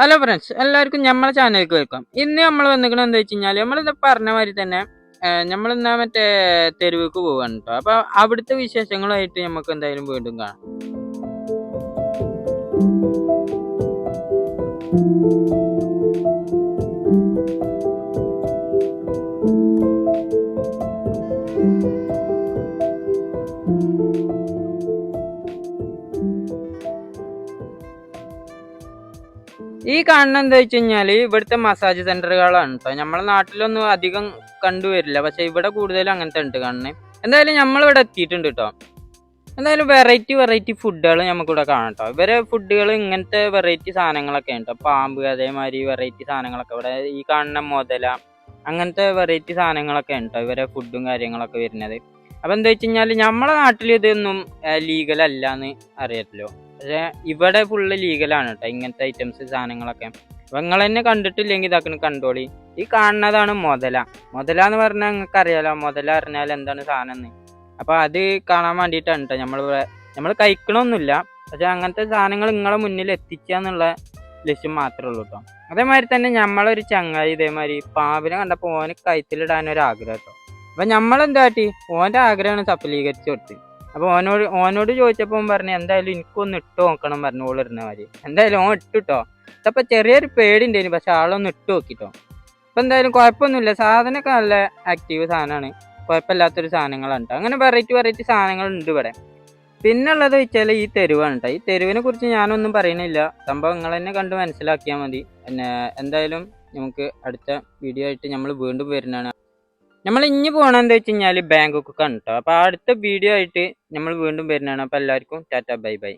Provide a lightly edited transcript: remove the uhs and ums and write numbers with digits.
Hello friends, എല്ലാവർക്കും നമ്മളെ ചാനലിലേക്ക് വെൽക്കം. ഇന്ന് നമ്മൾ വന്നിരിക്കുന്നത് എന്താ വെച്ച് കഴിഞ്ഞാൽ നമ്മളിന്ന് പറഞ്ഞ മാതിരി തന്നെ നമ്മളിന്നാ മറ്റേ തെരുവിക്ക് പോവാണ് കേട്ടോ. അപ്പൊ അവിടുത്തെ വിശേഷങ്ങളുമായിട്ട് നമുക്ക് എന്തായാലും വീണ്ടും കാണാം. ഈ കാണുന്ന എന്താ വെച്ച് കഴിഞ്ഞാല് ഇവിടുത്തെ മസാജ് സെന്ററുകളാണ് കേട്ടോ. നമ്മളെ നാട്ടിലൊന്നും അധികം കണ്ടുവരില്ല, പക്ഷെ ഇവിടെ കൂടുതലും അങ്ങനത്തെ ഉണ്ട് കാണുന്നത്. എന്തായാലും നമ്മളിവിടെ എത്തിയിട്ടുണ്ട് കേട്ടോ. എന്തായാലും വെറൈറ്റി ഫുഡുകൾ നമുക്കിവിടെ കാണാം കേട്ടോ. ഇവരെ ഫുഡുകൾ ഇങ്ങനത്തെ വെറൈറ്റി സാധനങ്ങളൊക്കെ ഉണ്ട്. പാമ്പ് അതേമാതിരി വെറൈറ്റി സാധനങ്ങളൊക്കെ ഇവിടെ ഈ കാണുന്ന മുതല അങ്ങനത്തെ വെറൈറ്റി സാധനങ്ങളൊക്കെ ഉണ്ട് കേട്ടോ. ഇവരെ ഫുഡും കാര്യങ്ങളൊക്കെ വരുന്നത്. അപ്പൊ എന്താ വെച്ച് കഴിഞ്ഞാൽ നമ്മളെ നാട്ടിൽ ഇതൊന്നും ലീഗൽ അല്ല എന്ന് അറിയാമല്ലോ. പക്ഷെ ഇവിടെ ഫുള്ള് ലീഗലാണ് കേട്ടോ ഇങ്ങനത്തെ ഐറ്റംസ് സാധനങ്ങളൊക്കെ. അപ്പൊ നിങ്ങൾ തന്നെ കണ്ടിട്ടില്ലെങ്കിൽ ഇതാക്കണ കണ്ടോളി. ഈ കാണുന്നതാണ് മുതല. മുതല എന്ന് പറഞ്ഞാൽ നിങ്ങൾക്ക് അറിയാലോ, മുതല അറിഞ്ഞാൽ എന്താണ് സാധനം എന്ന്. അപ്പൊ അത് കാണാൻ വേണ്ടിയിട്ടാണ് കേട്ടോ നമ്മൾ കഴിക്കണമൊന്നുമില്ല, പക്ഷെ അങ്ങനത്തെ സാധനങ്ങൾ നിങ്ങളെ മുന്നിൽ എത്തിക്കുക എന്നുള്ള ലക്ഷ്യം മാത്രമേ ഉള്ളൂ കേട്ടോ. അതേമാതിരി തന്നെ നമ്മളൊരു ചങ്ങായി ഇതേമാതിരി പാമ്പിനെ കണ്ടപ്പോൾ ഓന് കഴുത്തിലിടാനൊരു ആഗ്രഹം കേട്ടോ. അപ്പൊ നമ്മളെന്താ കാട്ടി, ഓൻ്റെ ആഗ്രഹമാണ് സഫലീകരിച്ചു കൊടുത്ത്. അപ്പൊ ഓനോട് ചോദിച്ചപ്പോൾ പറഞ്ഞു എന്തായാലും എനിക്കൊന്ന് ഇട്ട് നോക്കണം പറഞ്ഞു. ഓളിരുന്ന മാതിരി എന്തായാലും ഓൻ ഇട്ടിട്ടോ. ഇതപ്പൊ ചെറിയൊരു പേടി ഉണ്ടായിരുന്നു, പക്ഷെ ആളൊന്ന് ഇട്ട് നോക്കിട്ടോ. അപ്പൊ എന്തായാലും കുഴപ്പമൊന്നുമില്ല, സാധനമൊക്കെ നല്ല ആക്റ്റീവ് സാധനമാണ്, കുഴപ്പമില്ലാത്തൊരു സാധനങ്ങളാണ് കേട്ടോ. അങ്ങനെ വെറൈറ്റി സാധനങ്ങൾ ഉണ്ട് ഇവിടെ. പിന്നുള്ളത് വെച്ചാൽ ഈ തെരുവാണ് കേട്ടോ. ഈ തെരുവിനെ കുറിച്ച് ഞാനൊന്നും പറയണില്ല, സംഭവം നിങ്ങൾ തന്നെ കണ്ട് മനസ്സിലാക്കിയാൽ മതി. പിന്നെ എന്തായാലും നമുക്ക് അടുത്ത വീഡിയോ ആയിട്ട് നമ്മൾ വീണ്ടും വരുന്നതാണ്. നമ്മൾ ഇനി പോകണം എന്താ വെച്ച് കഴിഞ്ഞാൽ ബാങ്കോക്ക് കേട്ടോ. അപ്പോൾ അടുത്ത വീഡിയോ ആയിട്ട് നമ്മൾ വീണ്ടും വരുന്നതാണ്. അപ്പോൾ എല്ലാവർക്കും ടാറ്റ ബൈ ബൈ.